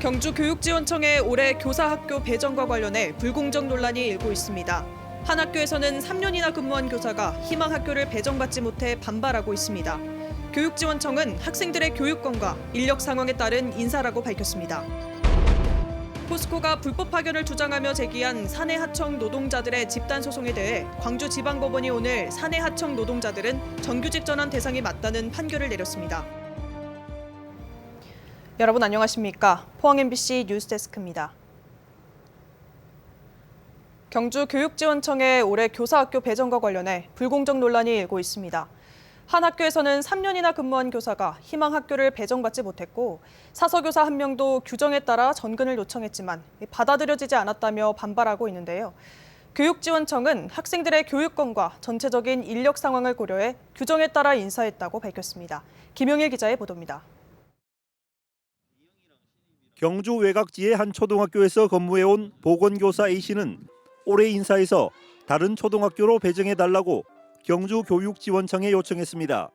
경주교육지원청의 올해 교사학교 배정과 관련해 불공정 논란이 일고 있습니다. 한 학교에서는 3년이나 근무한 교사가 희망학교를 배정받지 못해 반발하고 있습니다. 교육지원청은 학생들의 교육권과 인력 상황에 따른 인사라고 밝혔습니다. 포스코가 불법 파견을 주장하며 제기한 사내하청 노동자들의 집단 소송에 대해 광주지방법원이 오늘 사내하청 노동자들은 정규직 전환 대상이 맞다는 판결을 내렸습니다. 여러분 안녕하십니까? 포항 MBC 뉴스데스크입니다. 경주교육지원청의 올해 교사학교 배정과 관련해 불공정 논란이 일고 있습니다. 한 학교에서는 3년이나 근무한 교사가 희망학교를 배정받지 못했고 사서교사 한 명도 규정에 따라 전근을 요청했지만 받아들여지지 않았다며 반발하고 있는데요. 교육지원청은 학생들의 교육권과 전체적인 인력 상황을 고려해 규정에 따라 인사했다고 밝혔습니다. 김용일 기자의 보도입니다. 경주 외곽지의 한 초등학교에서 근무해온 보건교사 A씨는 올해 인사에서 다른 초등학교로 배정해달라고 경주교육지원청에 요청했습니다.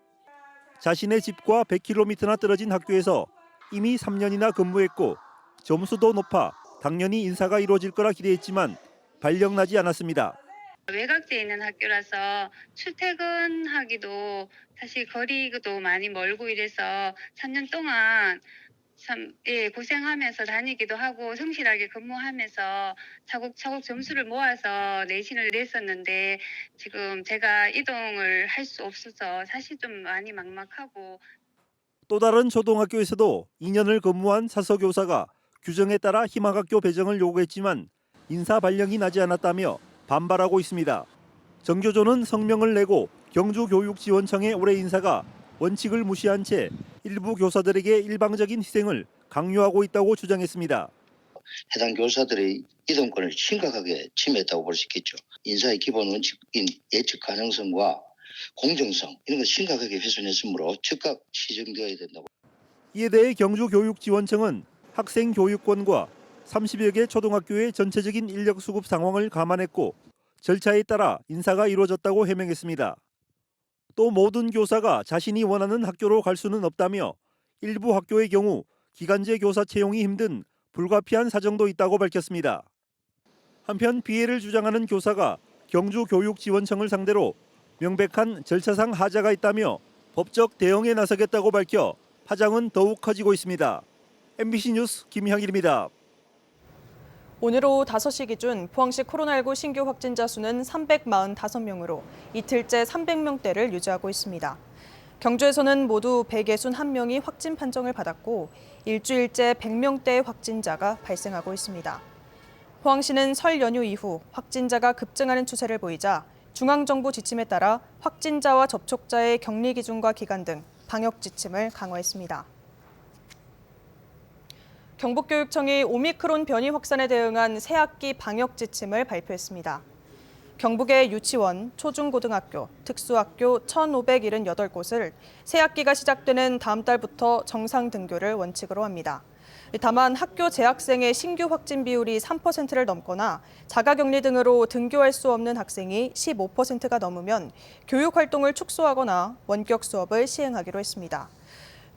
자신의 집과 100km나 떨어진 학교에서 이미 3년이나 근무했고 점수도 높아 당연히 인사가 이루어질 거라 기대했지만 발령나지 않았습니다. 외곽지에 있는 학교라서 출퇴근하기도 사실 거리도 많이 멀고 이래서 3년 동안 참 고생하면서 다니기도 하고 성실하게 근무하면서 차곡차곡 점수를 모아서 내신을 냈었는데 지금 제가 이동을 할 수 없어서 사실 좀 많이 막막하고. 또 다른 초등학교에서도 2년을 근무한 사서교사가 규정에 따라 희망학교 배정을 요구했지만 인사 발령이 나지 않았다며 반발하고 있습니다. 정교조는 성명을 내고 경주교육지원청의 올해 인사가 원칙을 무시한 채 일부 교사들에게 일방적인 희생을 강요하고 있다고 주장했습니다. 해당 교사들의 이동권을 심각하게 침해했다고 볼 수 있겠죠. 인사의 기본 원칙인 예측 가능성과 공정성 이런 걸 심각하게 훼손했으므로 즉각 시정되어야 된다고. 이에 대해 경주교육지원청은 학생 교육권과 30여 개 초등학교의 전체적인 인력 수급 상황을 감안했고 절차에 따라 인사가 이루어졌다고 해명했습니다. 또 모든 교사가 자신이 원하는 학교로 갈 수는 없다며 일부 학교의 경우 기간제 교사 채용이 힘든 불가피한 사정도 있다고 밝혔습니다. 한편 피해를 주장하는 교사가 경주교육지원청을 상대로 명백한 절차상 하자가 있다며 법적 대응에 나서겠다고 밝혀 파장은 더욱 커지고 있습니다. MBC 뉴스 김향일입니다. 오늘 오후 5시 기준 포항시 코로나19 신규 확진자 수는 345명으로 이틀째 300명대를 유지하고 있습니다. 경주에서는 모두 161명이 확진 판정을 받았고 일주일째 100명대의 확진자가 발생하고 있습니다. 포항시는 설 연휴 이후 확진자가 급증하는 추세를 보이자 중앙정부 지침에 따라 확진자와 접촉자의 격리 기준과 기간 등 방역 지침을 강화했습니다. 경북교육청이 오미크론 변이 확산에 대응한 새학기 방역 지침을 발표했습니다. 경북의 유치원, 초중고등학교, 특수학교 1,578곳을 새학기가 시작되는 다음 달부터 정상 등교를 원칙으로 합니다. 다만 학교 재학생의 신규 확진 비율이 3%를 넘거나 자가격리 등으로 등교할 수 없는 학생이 15%가 넘으면 교육활동을 축소하거나 원격 수업을 시행하기로 했습니다.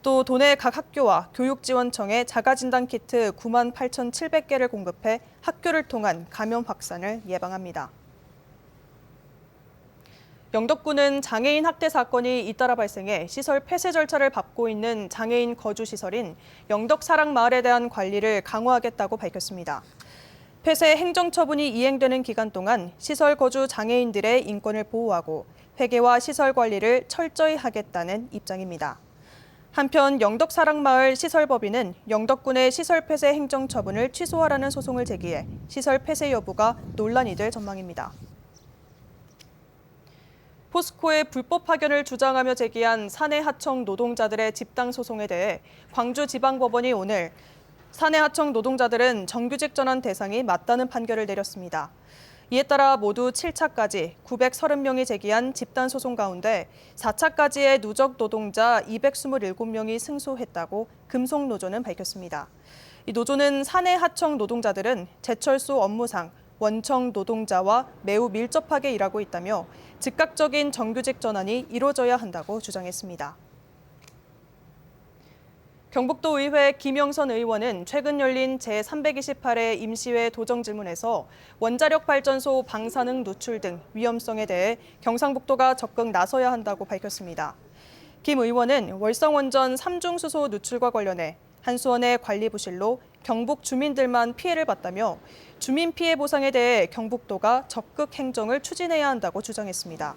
또 도내 각 학교와 교육지원청에 자가진단 키트 98,700개를 공급해 학교를 통한 감염 확산을 예방합니다. 영덕군은 장애인 학대 사건이 잇따라 발생해 시설 폐쇄 절차를 밟고 있는 장애인 거주 시설인 영덕사랑마을에 대한 관리를 강화하겠다고 밝혔습니다. 폐쇄 행정처분이 이행되는 기간 동안 시설 거주 장애인들의 인권을 보호하고 회계와 시설 관리를 철저히 하겠다는 입장입니다. 한편 영덕사랑마을 시설법인은 영덕군의 시설 폐쇄 행정처분을 취소하라는 소송을 제기해 시설 폐쇄 여부가 논란이 될 전망입니다. 포스코의 불법 파견을 주장하며 제기한 사내하청 노동자들의 집단 소송에 대해 광주지방법원이 오늘 사내하청 노동자들은 정규직 전환 대상이 맞다는 판결을 내렸습니다. 이에 따라 모두 7차까지 930명이 제기한 집단 소송 가운데 4차까지의 누적 노동자 227명이 승소했다고 금속노조는 밝혔습니다. 이 노조는 사내하청 노동자들은 제철소 업무상 원청 노동자와 매우 밀접하게 일하고 있다며 즉각적인 정규직 전환이 이루어져야 한다고 주장했습니다. 경북도 의회 김영선 의원은 최근 열린 제328회 임시회 도정 질문에서 원자력 발전소 방사능 누출 등 위험성에 대해 경상북도가 적극 나서야 한다고 밝혔습니다. 김 의원은 월성원전 3중 수소 누출과 관련해 한수원의 관리 부실로 경북 주민들만 피해를 봤다며 주민 피해 보상에 대해 경북도가 적극 행정을 추진해야 한다고 주장했습니다.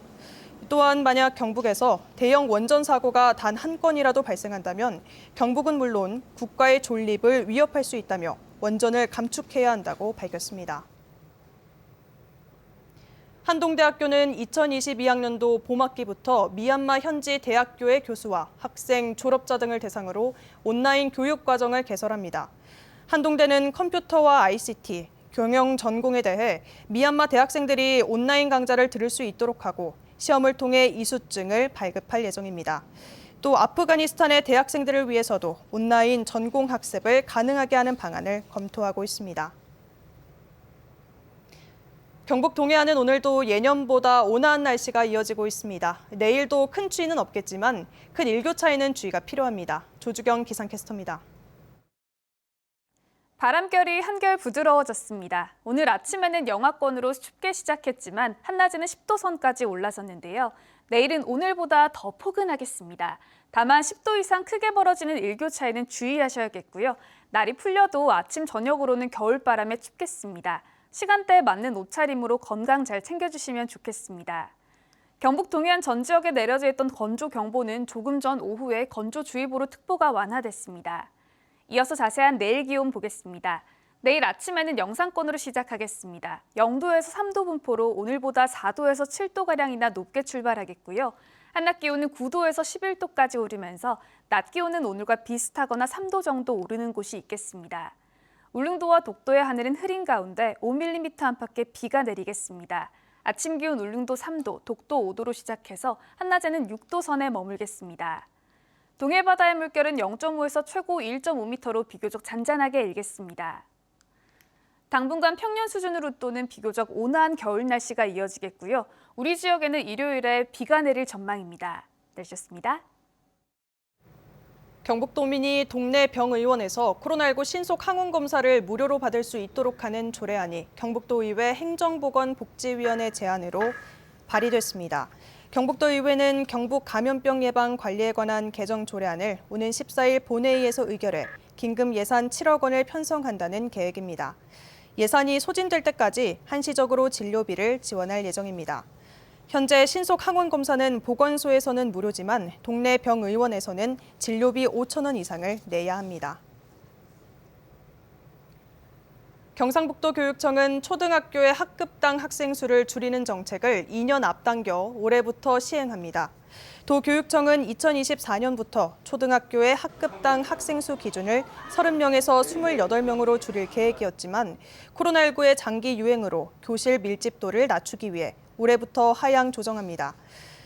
또한 만약 경북에서 대형 원전 사고가 단 한 건이라도 발생한다면 경북은 물론 국가의 존립을 위협할 수 있다며 원전을 감축해야 한다고 밝혔습니다. 한동대학교는 2022학년도 봄학기부터 미얀마 현지 대학교의 교수와 학생, 졸업자 등을 대상으로 온라인 교육 과정을 개설합니다. 한동대는 컴퓨터와 ICT, 경영 전공에 대해 미얀마 대학생들이 온라인 강좌를 들을 수 있도록 하고 시험을 통해 이수증을 발급할 예정입니다. 또 아프가니스탄의 대학생들을 위해서도 온라인 전공 학습을 가능하게 하는 방안을 검토하고 있습니다. 경북 동해안은 오늘도 예년보다 온화한 날씨가 이어지고 있습니다. 내일도 큰 추위는 없겠지만 큰 일교차에는 주의가 필요합니다. 조주경 기상캐스터입니다. 바람결이 한결 부드러워졌습니다. 오늘 아침에는 영하권으로 춥게 시작했지만 한낮에는 10도 선까지 올라섰는데요. 내일은 오늘보다 더 포근하겠습니다. 다만 10도 이상 크게 벌어지는 일교차에는 주의하셔야겠고요. 날이 풀려도 아침 저녁으로는 겨울바람에 춥겠습니다. 시간대에 맞는 옷차림으로 건강 잘 챙겨주시면 좋겠습니다. 경북 동해안 전 지역에 내려져 있던 건조경보는 조금 전 오후에 건조주의보로 특보가 완화됐습니다. 이어서 자세한 내일 기온 보겠습니다. 내일 아침에는 영상권으로 시작하겠습니다. 0도에서 3도 분포로 오늘보다 4도에서 7도가량이나 높게 출발하겠고요. 한낮 기온은 9도에서 11도까지 오르면서 낮 기온은 오늘과 비슷하거나 3도 정도 오르는 곳이 있겠습니다. 울릉도와 독도의 하늘은 흐린 가운데 5mm 안팎의 비가 내리겠습니다. 아침 기온 울릉도 3도, 독도 5도로 시작해서 한낮에는 6도 선에 머물겠습니다. 동해 바다의 물결은 0.5에서 최고 1.5m로 비교적 잔잔하게 일겠습니다. 당분간 평년 수준으로 또는 비교적 온화한 겨울 날씨가 이어지겠고요. 우리 지역에는 일요일에 비가 내릴 전망입니다. 내주셨습니다. 경북도민이 동네 병의원에서 코로나19 신속 항원 검사를 무료로 받을 수 있도록 하는 조례안이 경북도의회 행정보건복지위원회 제안으로 발의됐습니다. 경북도의회는 경북 감염병 예방 관리에 관한 개정 조례안을 오는 14일 본회의에서 의결해 긴급 예산 7억 원을 편성한다는 계획입니다. 예산이 소진될 때까지 한시적으로 진료비를 지원할 예정입니다. 현재 신속 항원 검사는 보건소에서는 무료지만 동네 병의원에서는 진료비 5천 원 이상을 내야 합니다. 경상북도 교육청은 초등학교의 학급당 학생 수를 줄이는 정책을 2년 앞당겨 올해부터 시행합니다. 도교육청은 2024년부터 초등학교의 학급당 학생 수 기준을 30명에서 28명으로 줄일 계획이었지만 코로나19의 장기 유행으로 교실 밀집도를 낮추기 위해 올해부터 하향 조정합니다.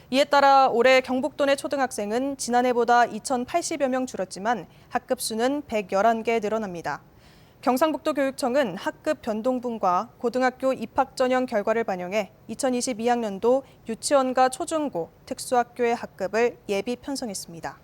이에 따라 올해 경북도 내 초등학생은 지난해보다 2,080여 명 줄었지만 학급 수는 111개 늘어납니다. 경상북도 교육청은 학급 변동분과 고등학교 입학 전형 결과를 반영해 2022학년도 유치원과 초중고, 특수학교의 학급을 예비 편성했습니다.